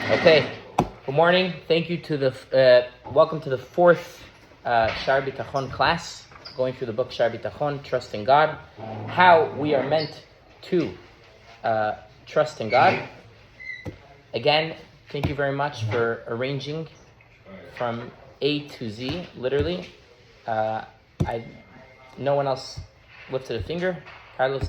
Okay, good morning. Thank you to the, welcome to the fourth Shar Bitachon class, going through the book Shar Bitachon, Trust in God, how we are meant to trust in God. Again, thank you very much for arranging from A to Z, literally. No one else lifted a finger. Carlos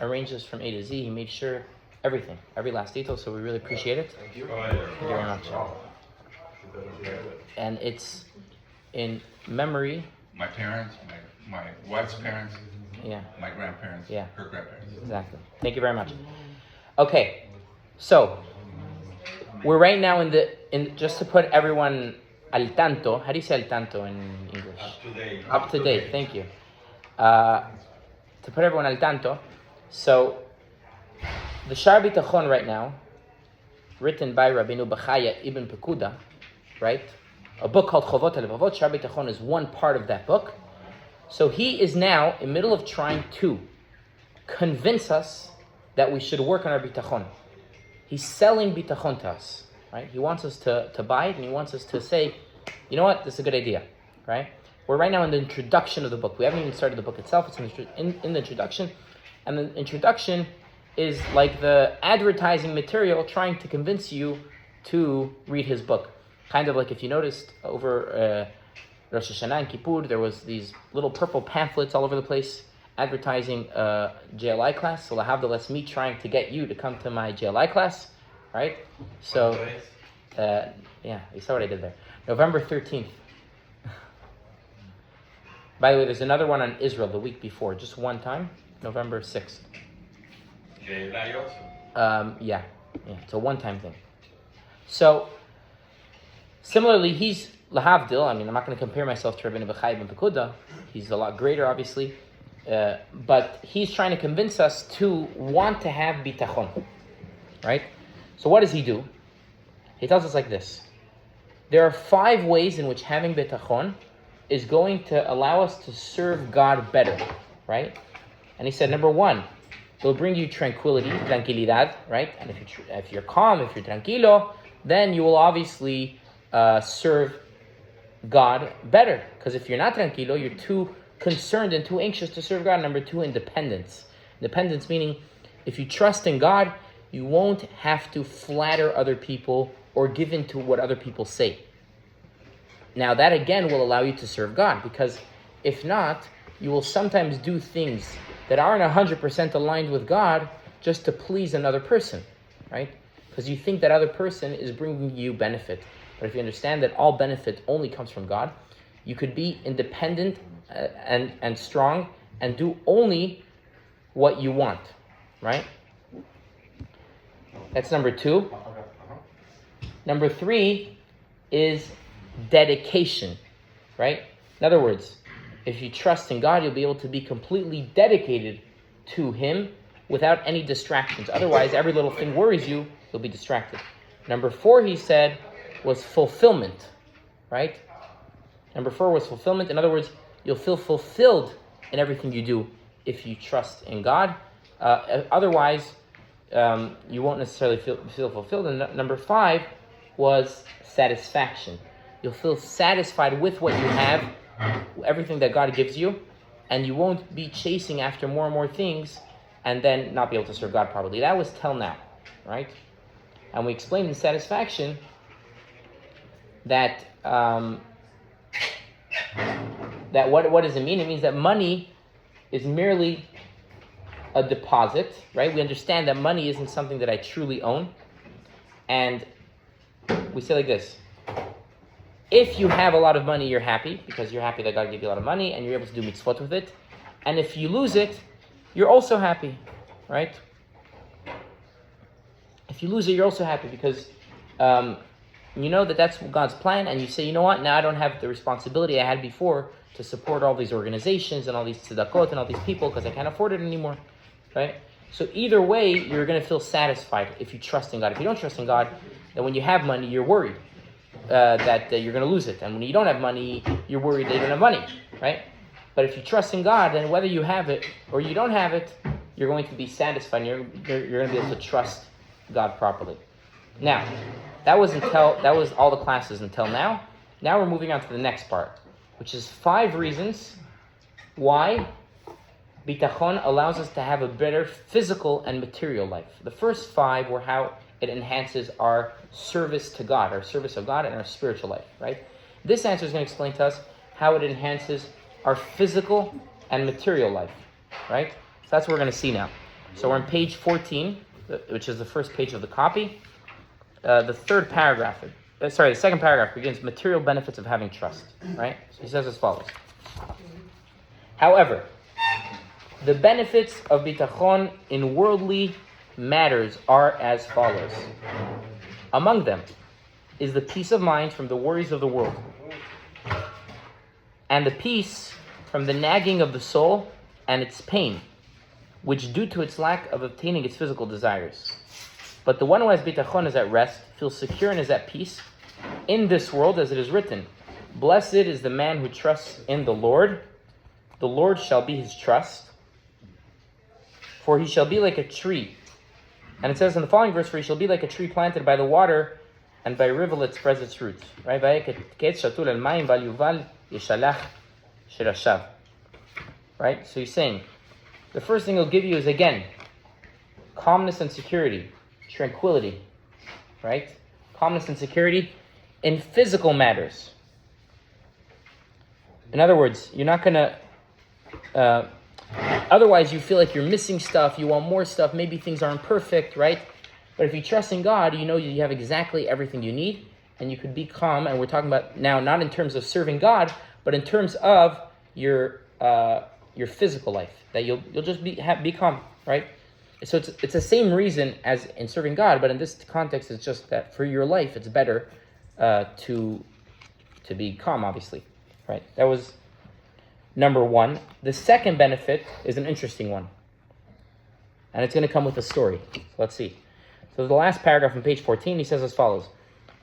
arranges from A to Z. He made sure everything, every last detail, so we really appreciate it. Thank you. Thank you very much. And it's in memory. My parents, my wife's parents, Yeah. my grandparents, Yeah. her grandparents. Exactly. Thank you very much. Okay, so we're right now in just to put everyone al tanto. How do you say al tanto in English? Up to date. Thank you. To put everyone al tanto, so the Shar Bitachon right now, written by Rabbeinu Bechaya Ibn Pekuda, right? A book called Chovot HaLevavot. Shar Bitachon is one part of that book. So he is now in the middle of trying to convince us that we should work on our bitachon. He's selling bitachon to us, right? He wants us to buy it, and he wants us to say, you know what, this is a good idea, right? We're right now in the introduction of the book. We haven't even started the book itself. It's in the introduction. And the introduction is like the advertising material trying to convince you to read his book. Kind of like if you noticed over Rosh Hashanah and Kippur, there was these little purple pamphlets all over the place advertising JLI class. So lahavdil, me trying to get you to come to my JLI class, right? So, yeah, you saw what I did there. November 13th. By the way, there's another one on Israel the week before, just one time, November 6th. Yeah, it's a one-time thing. So, similarly, he's lahavdil. I mean, I'm not going to compare myself to Rabbeinu Bechaya Ibn Pekuda. He's a lot greater, obviously. But he's trying to convince us to want to have bitachon, right? So what does he do? He tells us like this. There are 5 ways in which having bitachon is going to allow us to serve God better, right? And he said, number 1, it'll bring you tranquility, tranquilidad, right? And if you're calm, if you're tranquilo, then you will obviously serve God better. Because if you're not tranquilo, you're too concerned and too anxious to serve God. Number 2, independence. Independence meaning if you trust in God, you won't have to flatter other people or give in to what other people say. Now that again will allow you to serve God, because if not, you will sometimes do things that aren't 100% aligned with God just to please another person, right? Because you think that other person is bringing you benefit. But if you understand that all benefit only comes from God, you could be independent and strong and do only what you want, right? That's number 2. Number 3 is dedication, right? In other words, if you trust in God, you'll be able to be completely dedicated to Him without any distractions. Otherwise, every little thing worries you, you'll be distracted. Number 4, he said, was fulfillment, right? Number 4 was fulfillment. In other words, you'll feel fulfilled in everything you do if you trust in God. Otherwise, you won't necessarily feel fulfilled. And number 5 was satisfaction. You'll feel satisfied with what you have, everything that God gives you, and you won't be chasing after more and more things and then not be able to serve God properly. That was till now, right? And we explained in satisfaction that that what does it mean? It means that money is merely a deposit, right? We understand that money isn't something that I truly own. And we say like this. If you have a lot of money, you're happy, because you're happy that God gave you a lot of money and you're able to do mitzvot with it. And if you lose it, you're also happy, right? If you lose it, you're also happy because you know that that's God's plan, and you say, you know what, now I don't have the responsibility I had before to support all these organizations and all these tzedakot and all these people because I can't afford it anymore, right? So either way, you're going to feel satisfied if you trust in God. If you don't trust in God, then when you have money, you're worried that you're going to lose it. And when you don't have money, you're worried that you don't have money, right? But if you trust in God, then whether you have it or you don't have it, you're going to be satisfied. And you're going to be able to trust God properly. Now, That was all the classes until now. Now we're moving on to the next part, which is 5 reasons why bitachon allows us to have a better physical and material life. The first 5 were how it enhances our service to God, our service of God, and our spiritual life, right? This answer is going to explain to us how it enhances our physical and material life, right? So that's what we're going to see now. So we're on page 14, which is the first page of the copy. The second paragraph begins material benefits of having trust, right? So he says as follows. However, the benefits of bitachon in worldly matters are as follows. Among them is the peace of mind from the worries of the world, and the peace from the nagging of the soul and its pain, which due to its lack of obtaining its physical desires. But the one who has bitachon is at rest, feels secure and is at peace in this world, as it is written, blessed is the man who trusts in the Lord shall be his trust, for he shall be like a tree. And it says in the following verse, for he shall be like a tree planted by the water, and by a rivulet spreads its roots. Right? Right? So he's saying, the first thing he'll give you is, again, calmness and security, tranquility. Right? Calmness and security in physical matters. In other words, you're not going to... otherwise, you feel like you're missing stuff, you want more stuff, maybe things aren't perfect, right? But if you trust in God, you know you have exactly everything you need, and you could be calm. And we're talking about now not in terms of serving God, but in terms of your physical life, that you'll just be calm, right? So it's the same reason as in serving God, but in this context, it's just that for your life, it's better to be calm, obviously, right? That was number 1. The second benefit is an interesting one, and it's going to come with a story. So let's see. So the last paragraph on page 14, he says as follows.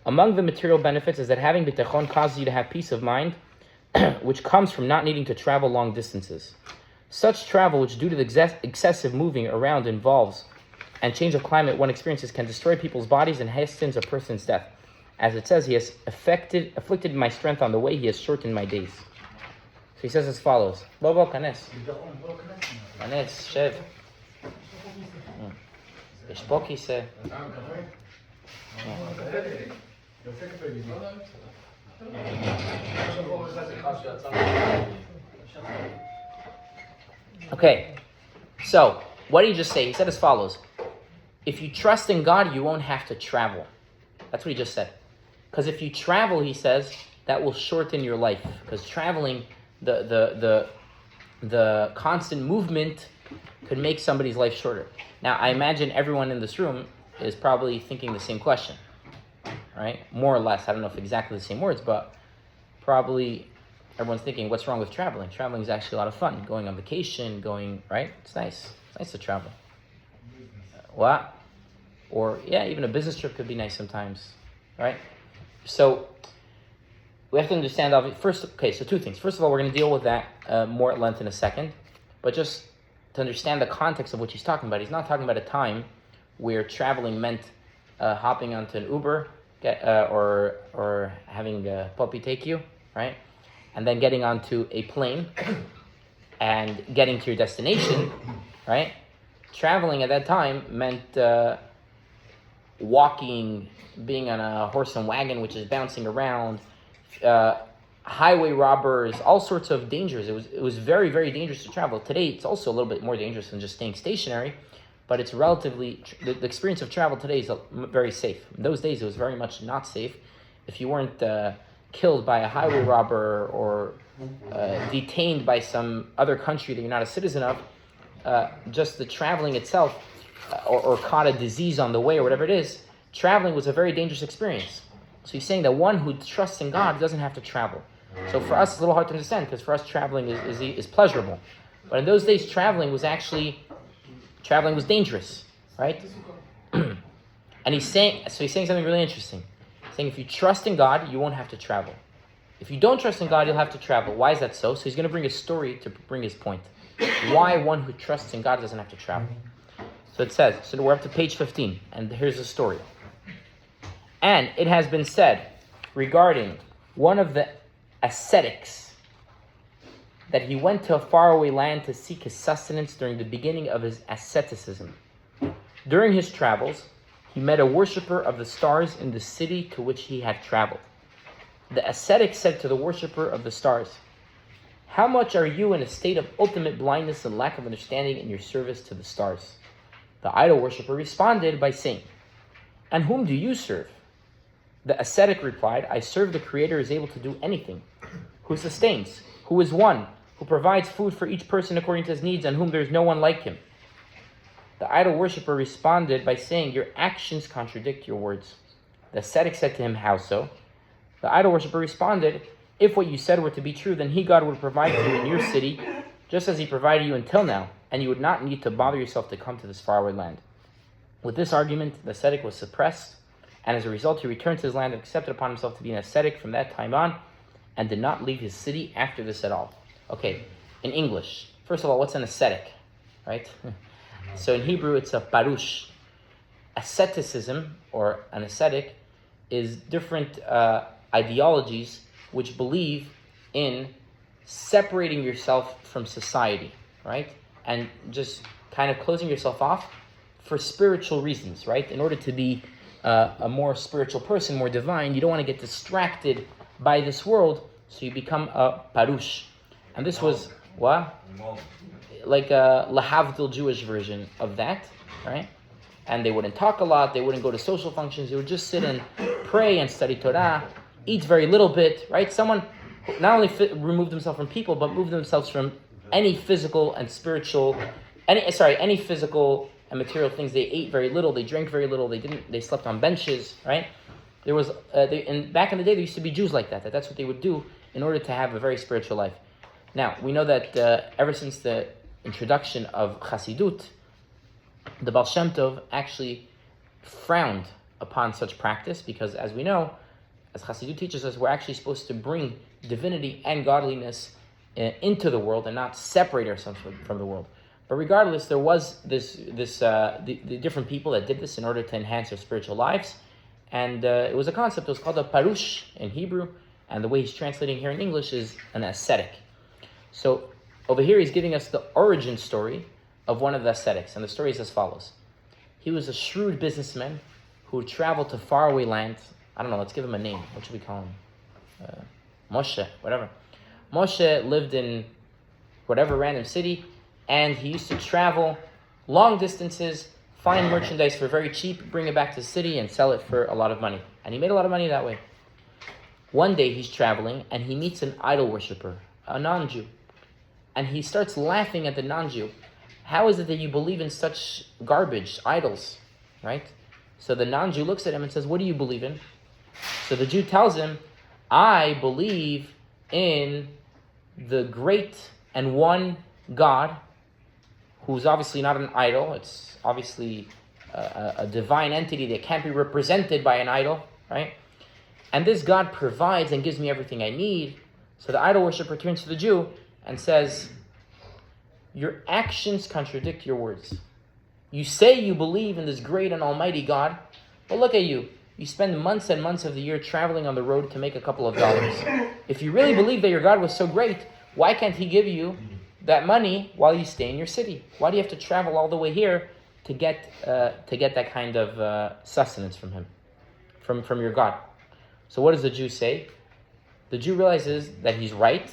Among the material benefits is that having bitachon causes you to have peace of mind, which comes from not needing to travel long distances. Such travel, which due to the excessive moving around involves and change of climate one experiences, can destroy people's bodies and hastens a person's death. As it says, he has afflicted my strength on the way, he has shortened my days. So he says as follows. Bobo, kanes. Kanes, shev. יש פה כיסא. Okay, so what did he just say? He said as follows. If you trust in God, you won't have to travel. That's what he just said. Because if you travel, he says, that will shorten your life. Because traveling, the constant movement could make somebody's life shorter. Now, I imagine everyone in this room is probably thinking the same question, right? More or less. I don't know if exactly the same words, but probably everyone's thinking, what's wrong with traveling? Traveling is actually a lot of fun. Going on vacation, right? It's nice. It's nice to travel. What? Or, yeah, even a business trip could be nice sometimes, right? So, we have to understand, so 2 things. First of all, we're going to deal with that more at length in a second, but just to understand the context of what he's talking about. He's not talking about a time where traveling meant hopping onto an Uber or having a puppy take you, right? And then getting onto a plane and getting to your destination, right? Traveling at that time meant walking, being on a horse and wagon, which is bouncing around, highway robbers, all sorts of dangers. It was very, very dangerous to travel. Today, it's also a little bit more dangerous than just staying stationary, but it's relatively, the experience of travel today is very safe. In those days, it was very much not safe. If you weren't killed by a highway robber or detained by some other country that you're not a citizen of, just the traveling itself, or caught a disease on the way or whatever it is, traveling was a very dangerous experience. So he's saying that one who trusts in God doesn't have to travel. So for us, it's a little hard to understand, because for us, traveling is pleasurable. But in those days, traveling was dangerous, right? And he's saying something really interesting. He's saying if you trust in God, you won't have to travel. If you don't trust in God, you'll have to travel. Why is that so? So he's going to bring a story to bring his point. Why one who trusts in God doesn't have to travel. So it says, so we're up to page 15, and here's the story. And it has been said regarding one of the ascetics that he went to a faraway land to seek his sustenance during the beginning of his asceticism. During his travels, he met a worshipper of the stars in the city to which he had traveled. The ascetic said to the worshipper of the stars, "How much are you in a state of ultimate blindness and lack of understanding in your service to the stars?" The idol worshipper responded by saying, "And whom do you serve?" The ascetic replied, "I serve the Creator who is able to do anything, who sustains, who is one, who provides food for each person according to his needs, and whom there is no one like him." The idol worshipper responded by saying, "Your actions contradict your words." The ascetic said to him, "How so?" The idol worshipper responded, "If what you said were to be true, then he, God, would provide for you in your city, just as he provided you until now, and you would not need to bother yourself to come to this faraway land." With this argument, the ascetic was suppressed, and as a result, he returned to his land and accepted upon himself to be an ascetic from that time on, and did not leave his city after this at all. Okay, in English, first of all, what's an ascetic, right? So in Hebrew, it's a parush. Asceticism, or an ascetic, is different ideologies which believe in separating yourself from society, right? And just kind of closing yourself off for spiritual reasons, right? In order to be a more spiritual person, more divine, you don't want to get distracted by this world, so you become a parush. And this was, what? Like a lahavdil Jewish version of that, right? And they wouldn't talk a lot, they wouldn't go to social functions, they would just sit and pray and study Torah, eat very little bit, right? Someone who not only removed themselves from people, but moved themselves from any physical and spiritual, any physical and material things. They ate very little, they drank very little, they slept on benches, right? There was, and back in the day, there used to be Jews like that. That's what they would do in order to have a very spiritual life. Now, we know that ever since the introduction of Chassidut, the Baal Shem Tov actually frowned upon such practice, because as we know, as Chassidut teaches us, we're actually supposed to bring divinity and godliness into the world and not separate ourselves from the world. But regardless, there was the different people that did this in order to enhance their spiritual lives, and it was a concept. It was called a parush in Hebrew, and the way he's translating here in English is an ascetic. So over here, he's giving us the origin story of one of the ascetics, and the story is as follows. He was a shrewd businessman who would travel to faraway lands. I don't know, let's give him a name. What should we call him? Moshe, whatever. Moshe lived in whatever random city, and he used to travel long distances, find merchandise for very cheap, bring it back to the city, and sell it for a lot of money. And he made a lot of money that way. One day he's traveling, and he meets an idol worshiper, a non-Jew. And he starts laughing at the non-Jew. How is it that you believe in such garbage, idols, right? So the non-Jew looks at him and says, "What do you believe in?" So the Jew tells him, "I believe in the great and one God, who's obviously not an idol. It's obviously a divine entity that can't be represented by an idol, right? And this God provides and gives me everything I need." So the idol worshiper turns to the Jew and says, "Your actions contradict your words. You say you believe in this great and almighty God, but look at you. You spend months and months of the year traveling on the road to make a couple of dollars. If you really believe that your God was so great, why can't he give you that money while you stay in your city? Why do you have to travel all the way here to get that kind of sustenance from him, from your God?" So what does the Jew say? The Jew realizes that he's right,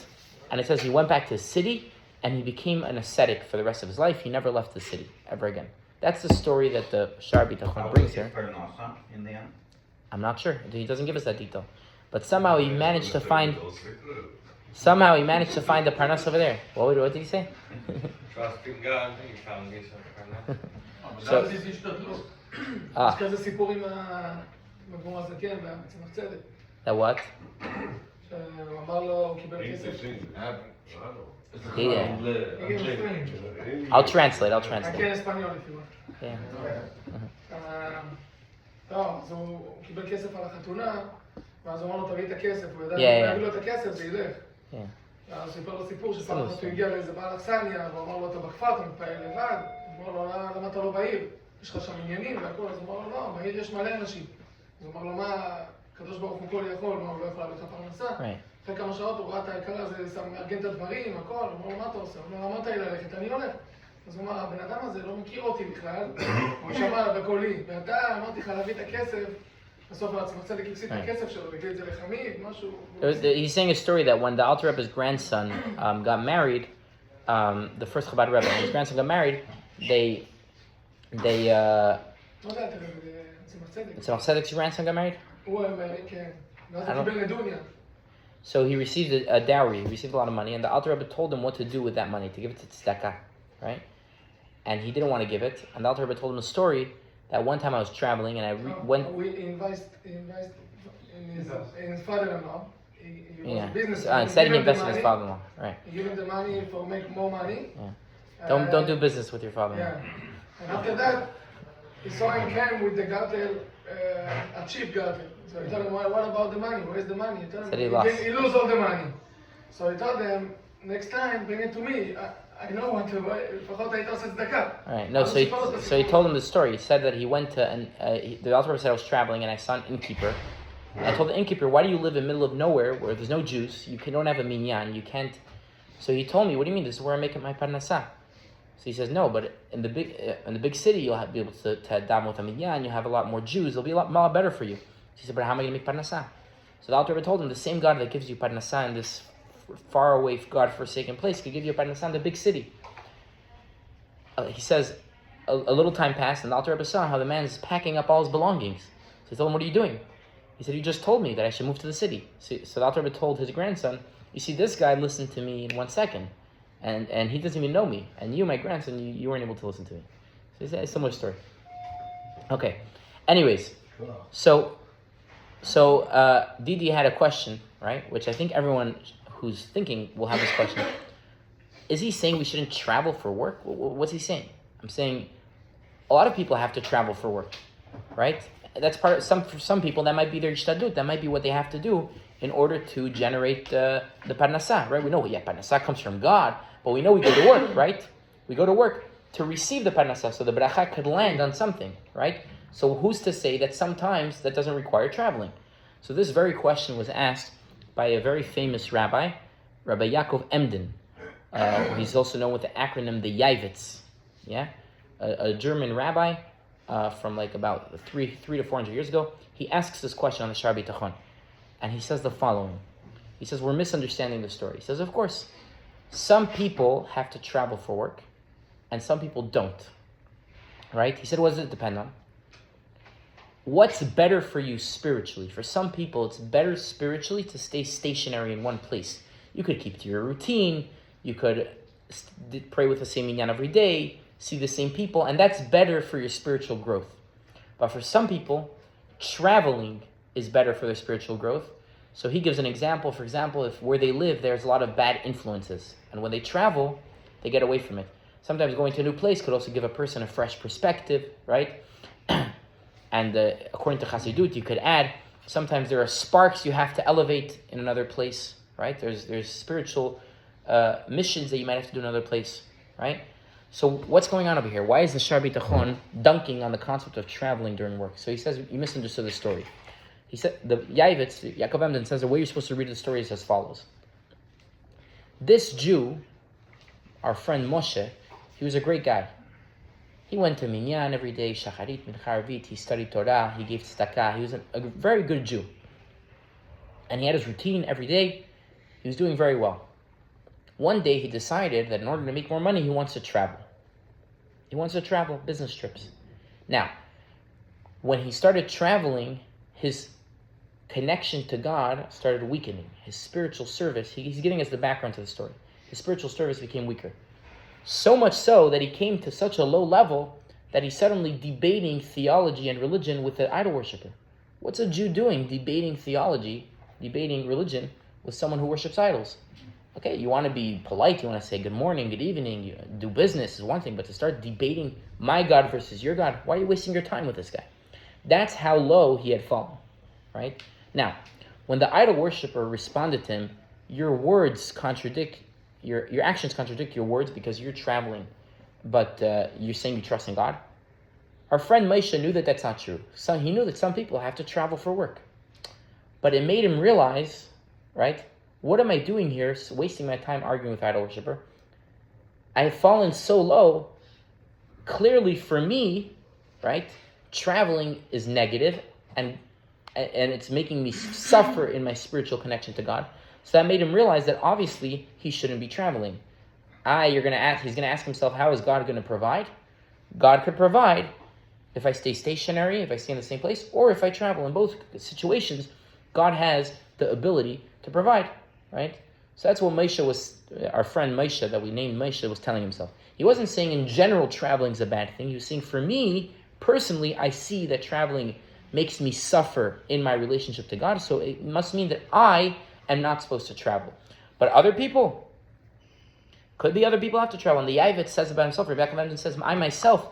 and it says he went back to his city, and he became an ascetic for the rest of his life. He never left the city ever again. That's the story that the Shar Bitachon brings here. In the end? I'm not sure. He doesn't give us that detail. But somehow he managed to find the parnas over there. What did he say? Trusting God, he found this parnas. So- אבל יש השתדלות. Ah, יש כזה סיפור עם המבוא הזקן והמצמח צדק, that what? שהוא אמר לו, הוא קיבל כסף. Yeah. הגיע מספרים. I'll translate. כן, אספניול לפי מה. Yeah. טוב, אז הוא קיבל כסף על החתונה, ואז הוא אמר לו, תביא את הכסף, הוא ידע Yeah, אם הוא yeah. יביא לו את הכסף, זה ילך. Yeah. אז הוא סיפר לו סיפור שפעם אחת הוא הגיע לאיזה בעל אכסניה, והוא אמר לו, אתה בכפר, אתה מתפעל לבד. הוא אמר לו, למה אתה לא בעיר? יש לך שם עניינים והכל? אז הוא אמר לו, לא, בעיר יש מלא אנשים. אז הוא אמר לו, מה, הקדוש ברוך הוא כל יכול, מה, הוא לא יכול להביא לך פרנסה? Right. אחרי כמה שעות הוא ראה את היקר הזה, מארגן את הדברים, הכל, הוא אמר לו, מה אתה עושה? הוא אומר, אמרת לי ללכת, אני הולך. אז הוא אמר, הבן אדם הזה לא מכיר אותי בכלל, הוא שמע בקולי, ואתה, אמרתי לך להביא את הכסף, בסוף העצמך צדיק הפסיד את הכסף שלו, הביא את זה לחמיד, משהו... He's saying a story that when the Alter Rebbe's grandson got married, the first Chabad Rebbe, when his grandson got married, they לא יודע, תראה, עצמך צדיק. Tzemach Tzedek's grandson got married? הוא, כן, ואז הוא קיבל נדוניה. So he received a dowry, he received a lot of money, and the Alter Rebbe told him what to do with that money, to give it to tzedakah, right? And he didn't want to give it, and the Alter Rebbe told him a story that one time I was traveling, and I went... We invested in his father-in-law. He was Yeah, a business. instead he invested in his father-in-law, right? He gave him the money for make more money. Yeah. Don't do business with your father-in-law. Yeah. And after that, he saw him came with the gartel, a cheap gartel. So he told him, what about the money? Where's the money? He told Said he him, lost. he lose all the money. So he told them, next time, bring it to me. I know what to buy. לפחות היית עושה צדקה. Alright, no, so he told him the story. He said that he went to, the Alter Rebbe said I was traveling and I saw an innkeeper. And I told the innkeeper, why do you live in the middle of nowhere where there's no Jews? Don't have a minyan, you can't. So he told me, what do you mean? This is where I make my parnasa. So he says, no, but in the big city, you'll be able to daven with a minyan, you'll have a lot more Jews, it'll be a lot better for you. So he said, but how am I going to make parnasa? So the Alter Rebbe told him, the same God that gives you parnasa in this far away, God-forsaken place could give you parnasa in the big city. He says, a little time passed, and the Alter Rebbe saw how the man is packing up all his belongings. So he told him, what are you doing? He said, you just told me that I should move to the city. So the Alter Rebbe told his grandson, you see, this guy listened to me in 1 second, and he doesn't even know me. And you, my grandson, you weren't able to listen to me. So it's a similar story. Okay. Anyways, so Didi had a question, right? Which I think everyone who's thinking will have this question. Is he saying we shouldn't travel for work? What's he saying? I'm saying a lot of people have to travel for work, right? That's part of for some people that might be their ishtadut. That might be what they have to do in order to generate the parnasa, right? We know, parnasa comes from God, but we know we go to work, right? We go to work to receive the parnasa, so the bracha could land on something, right? So who's to say that sometimes that doesn't require traveling? So this very question was asked by a very famous rabbi, Rabbi Yaakov Emden. He's also known with the acronym the Yavitz, yeah, a German rabbi from like about 300 to 400 years ago. He asks this question on the Shar B'Tachon, and he says the following. He says, we're misunderstanding the story. He says, of course, some people have to travel for work, and some people don't, right? He said, what does it depend on? What's better for you spiritually? For some people, it's better spiritually to stay stationary in one place. You could keep to your routine. You could pray with the same minyan every day, see the same people, and that's better for your spiritual growth. But for some people, traveling is better for their spiritual growth. So he gives an example. For example, if where they live, there's a lot of bad influences. And when they travel, they get away from it. Sometimes going to a new place could also give a person a fresh perspective, right? And according to Chassidut, you could add, sometimes there are sparks you have to elevate in another place, right? There's spiritual missions that you might have to do in another place, right? So what's going on over here? Why is the Shar B'Tachon dunking on the concept of traveling during work? So he says, you misunderstood the story. He said, the Yavitz, Yaakov Emden says the way you're supposed to read the story is as follows. This Jew, our friend Moshe, he was a great guy. He went to Minyan every day, Shacharit, Mincha, Arvit, he studied Torah, he gave tzedakah, he was a very good Jew. And he had his routine every day, he was doing very well. One day he decided that in order to make more money, he wants to travel. He wants to travel, business trips. Now, when he started traveling, his connection to God started weakening. His spiritual service, he's giving us the background to the story. His spiritual service became weaker. So much so that he came to such a low level that he's suddenly debating theology and religion with an idol worshiper. What's a Jew doing debating theology, debating religion with someone who worships idols? Okay, you want to be polite, you want to say good morning, good evening, you do business is one thing, but to start debating my God versus your God, why are you wasting your time with this guy? That's how low he had fallen, right? Now, when the idol worshiper responded to him, your words contradict, your actions contradict your words because you're traveling, but you're saying you trust in God, Our friend Moshe knew that that's not true. So he knew that some people have to travel for work. But it made him realize, right, what am I doing here, wasting my time arguing with idol worshiper? I have fallen so low. Clearly for me, right, traveling is negative and it's making me suffer in my spiritual connection to God. So that made him realize that obviously he shouldn't be traveling. He's going to ask himself, how is God going to provide? God could provide if I stay stationary, if I stay in the same place, or if I travel. In both situations, God has the ability to provide, right? So that's what our friend Moshe, that we named Moshe, was telling himself. He wasn't saying in general traveling is a bad thing. He was saying, for me, personally, I see that traveling makes me suffer in my relationship to God, so it must mean that I am not supposed to travel. But other people, could be other people have to travel. And the Yavit says about himself, Rebbe Yaakov says, I myself,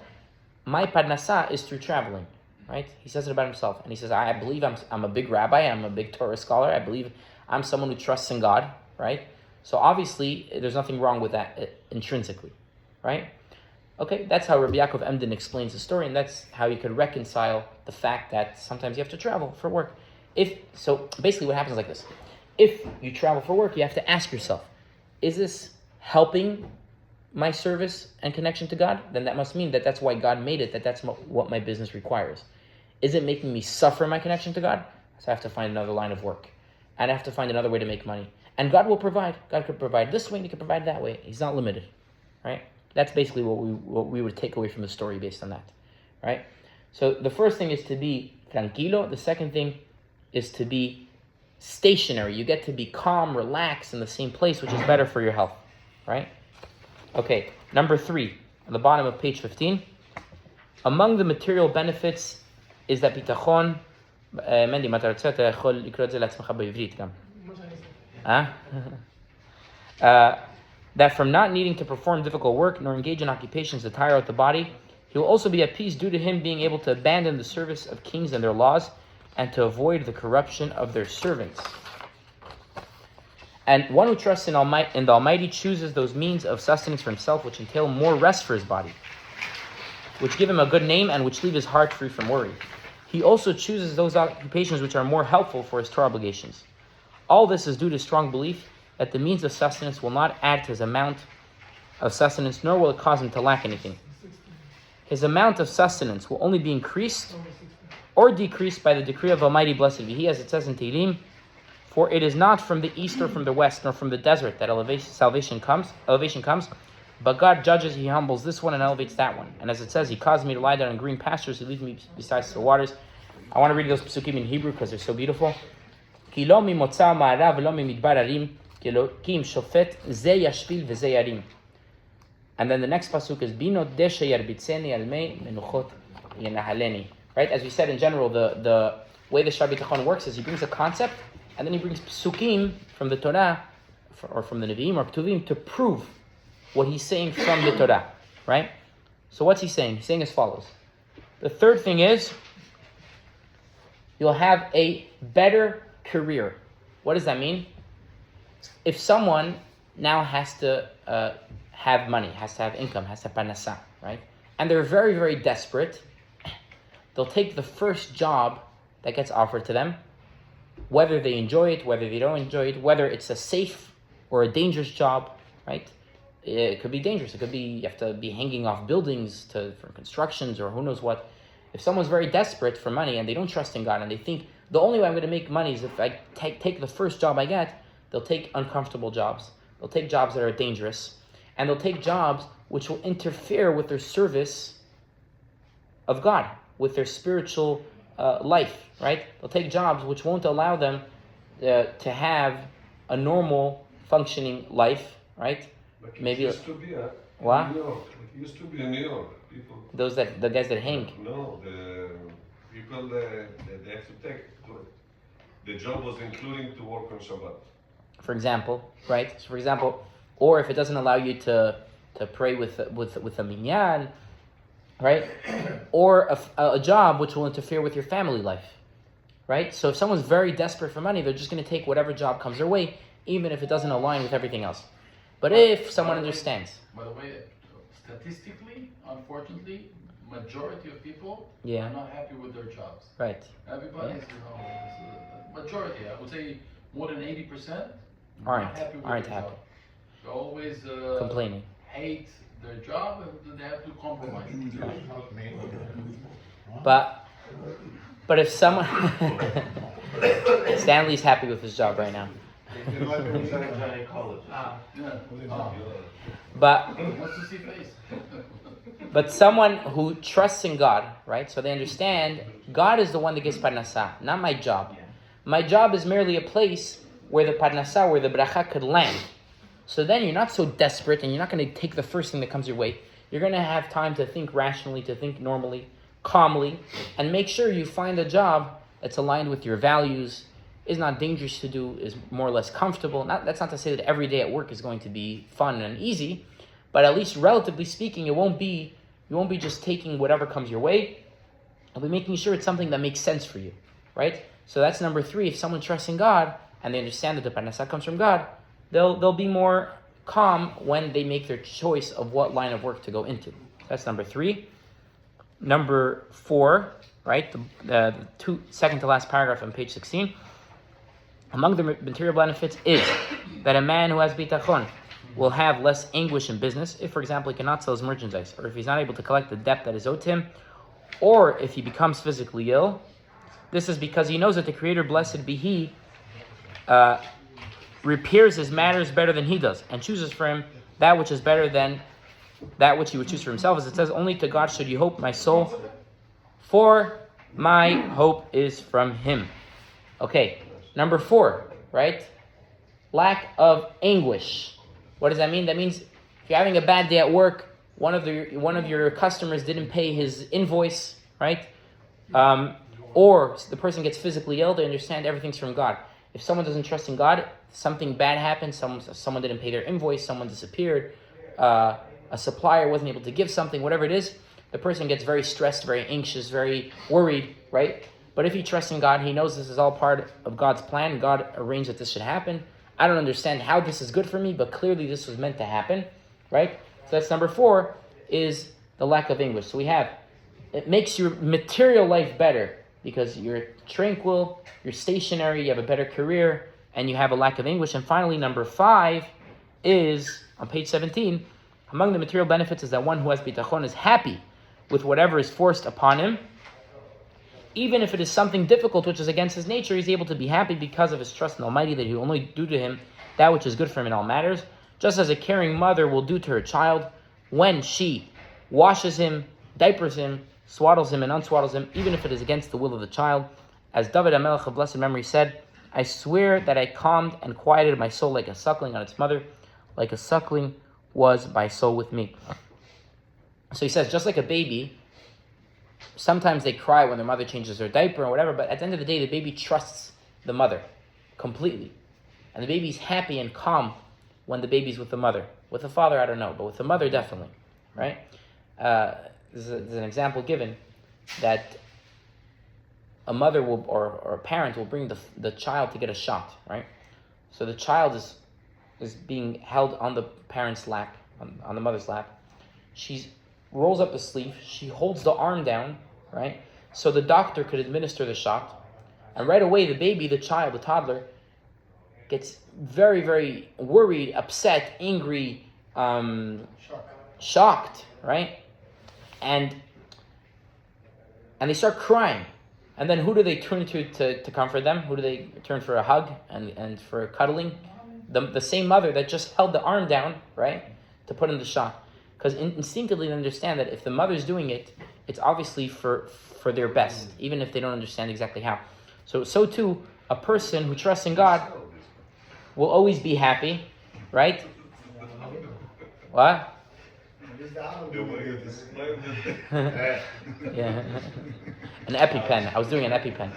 my parnasa is through traveling, right? He says it about himself. And he says, I believe I'm a big rabbi, I'm a big Torah scholar, I believe I'm someone who trusts in God, right? So obviously, there's nothing wrong with that intrinsically, right? Okay, that's how Rabbi Yaakov Emden explains the story, and that's how you could reconcile the fact that sometimes you have to travel for work. So basically what happens is like this. If you travel for work, you have to ask yourself, is this helping my service and connection to God? Then that must mean that that's why God made it, that's what my business requires. Is it making me suffer my connection to God? So I have to find another line of work. And I have to find another way to make money. And God will provide. God could provide this way and he could provide that way. He's not limited, right? That's basically what we would take away from the story based on that, right? So the first thing is to be tranquilo. The second thing is to be stationary. You get to be calm, relaxed in the same place, which is better for your health, right? Okay, number 3, on the bottom of page 15. Among the material benefits is that bitachon, Mendy, מה אתה רוצה? אתה יכול לקרוא את זה לעצמך בעברית גם. That from not needing to perform difficult work nor engage in occupations that tire out the body, he will also be at peace due to him being able to abandon the service of kings and their laws and to avoid the corruption of their servants. And one who trusts in the Almighty chooses those means of sustenance for himself which entail more rest for his body, which give him a good name and which leave his heart free from worry. He also chooses those occupations which are more helpful for his Torah obligations. All this is due to strong belief that the means of sustenance will not add to his amount of sustenance, nor will it cause him to lack anything. His amount of sustenance will only be increased or decreased by the decree of Almighty Blessed be He, as it says in Tehillim, for it is not from the east or from the west, nor from the desert that salvation comes, but God judges, He humbles this one and elevates that one. And as it says, He caused me to lie down in green pastures, He leads me beside still waters. I want to read those psukim in Hebrew because they're so beautiful. Ki lo mimotza ma'arav v'lo mimidbar harim, ki Elokim shofet ze yashpil v'ze yarim. And then the next pasuk is Bino deshe yarbitzeni almei menuchot yenahaleni. Right? As we said in general, the way the Shar B'tachon works is he brings a concept and then he brings psukim from the Torah or from the Nevi'im or Ketuvim to prove what he's saying from the Torah. Right? So what's he saying? He's saying as follows. The third thing is you'll have a better career. What does that mean? If someone now has to have money, has to have income, has to have parnasa, right? And they're very, very desperate, they'll take the first job that gets offered to them, whether they enjoy it, whether they don't enjoy it, whether it's a safe or a dangerous job, right? It could be dangerous. It could be you have to be hanging off buildings for constructions or who knows what. If someone's very desperate for money and they don't trust in God and they think the only way I'm going to make money is if I take the first job I get, they'll take uncomfortable jobs. They'll take jobs that are dangerous. And they'll take jobs which will interfere with their service of God, with their spiritual life, right? They'll take jobs which won't allow them to have a normal functioning life, right? But Maybe it used to be what? in New York. It used to be in New York. People. The guys that hang. No, the people they have to take. The job was including to work on Shabbat. For example, right? So for example, or if it doesn't allow you to pray with a minyan, right? Or a job which will interfere with your family life, right? So if someone's very desperate for money, they're just going to take whatever job comes their way, even if it doesn't align with everything else. But if someone understands. By the way, statistically, unfortunately, majority of people Yeah. are not happy with their jobs. Right. Everybody's, majority, I would say more than 80% Aren't not happy with happy. their job. They're always Complaining. hate their job and they have to compromise. But if someone Stanley's happy with his job right now. But Wants to see face. But someone who trusts in God, right? So they understand God is the one that gives parnasah, not my job. My job is merely a place where the parnasah, where the bracha could land. So then you're not so desperate and you're not going to take the first thing that comes your way. You're going to have time to think rationally, to think normally, calmly, and make sure you find a job that's aligned with your values, is not dangerous to do, is more or less comfortable. That's not to say that every day at work is going to be fun and easy, but at least relatively speaking, you won't be just taking whatever comes your way. You'll be making sure it's something that makes sense for you, right? So that's number 3. If someone trusts in God and they understand that the parnasah comes from God, they'll be more calm when they make their choice of what line of work to go into. That's number 3. Number 4, right? The second to last paragraph on page 16. Among the material benefits is that a man who has bitachon will have less anguish in business if, for example, he cannot sell his merchandise, or if he's not able to collect the debt that is owed to him, or if he becomes physically ill. This is because he knows that the Creator, blessed be He, repairs his matters better than he does, and chooses for him that which is better than that which he would choose for himself. As it says, only to God should you hope, my soul, for my hope is from Him. Okay, number 4, right? Lack of anguish. What does that mean? That means if you're having a bad day at work, one of your customers didn't pay his invoice, right? Or the person gets physically ill, they understand everything's from God. If someone doesn't trust in God, something bad happens, someone didn't pay their invoice, someone disappeared, a supplier wasn't able to give something, whatever it is, the person gets very stressed, very anxious, very worried, right? But if he trusts in God, he knows this is all part of God's plan. God arranged that this should happen. I don't understand how this is good for me, but clearly this was meant to happen, right? So that's number 4, is the lack of anguish. So it makes your material life better because you're tranquil, you're stationary, you have a better career, and you have a lack of anguish. And finally, number 5 is, on page 17, among the material benefits is that one who has bitachon is happy with whatever is forced upon him. Even if it is something difficult which is against his nature, he's able to be happy because of his trust in Almighty, that he will only do to him that which is good for him in all matters. Just as a caring mother will do to her child when she washes him, diapers him, swaddles him and unswaddles him, even if it is against the will of the child. As David HaMelech of blessed memory said, I swear that I calmed and quieted my soul like a suckling on its mother, like a suckling was my soul with me. So he says, just like a baby, sometimes they cry when their mother changes their diaper or whatever, but at the end of the day, the baby trusts the mother completely. And the baby's happy and calm when the baby's with the mother. With the father, I don't know, but with the mother, definitely, right? There's an example given that a mother will, or a parent will bring the child to get a shot, right? So the child is being held on the parent's lap, on the mother's lap. She rolls up the sleeve, she holds the arm down, right? So the doctor could administer the shot. And right away, the baby, the child, the toddler, gets very, very worried, upset, angry, shocked, right? And they start crying. And then who do they turn to comfort them? Who do they turn for a hug and for cuddling? The same mother that just held the arm down, right, to put in the shot. Because instinctively they understand that if the mother's doing it, it's obviously for their best, even if they don't understand exactly how. So too, a person who trusts in God will always be happy, right? What? Yeah. An EpiPen. I was doing an EpiPen.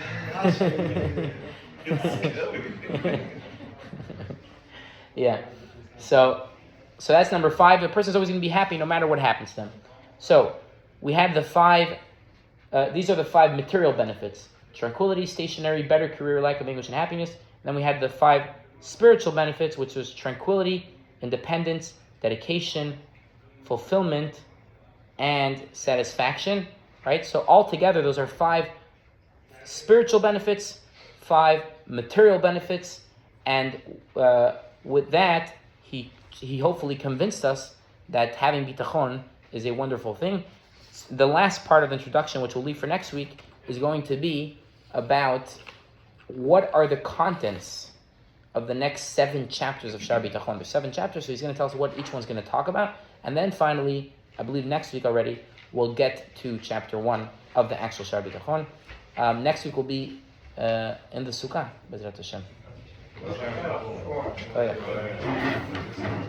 Yeah. So that's number 5. The person's always going to be happy no matter what happens to them. So we have the 5. These are the 5 material benefits: tranquility, stationary, better career, lack of anguish, and happiness. And then we had the 5 spiritual benefits, which was tranquility, independence, dedication, fulfillment, and satisfaction, right? So altogether, those are 5 spiritual benefits, 5 material benefits, and with that, he hopefully convinced us that having bitachon is a wonderful thing. The last part of the introduction, which we'll leave for next week, is going to be about what are the contents of the next 7 chapters of Shar Bitachon. There's 7 chapters, so he's going to tell us what each one's going to talk about. And then finally, I believe next week already, we'll get to chapter 1 of the actual Shar Bitachon. Next week will be in the Sukkah, Bezrat Hashem. Oh, yeah.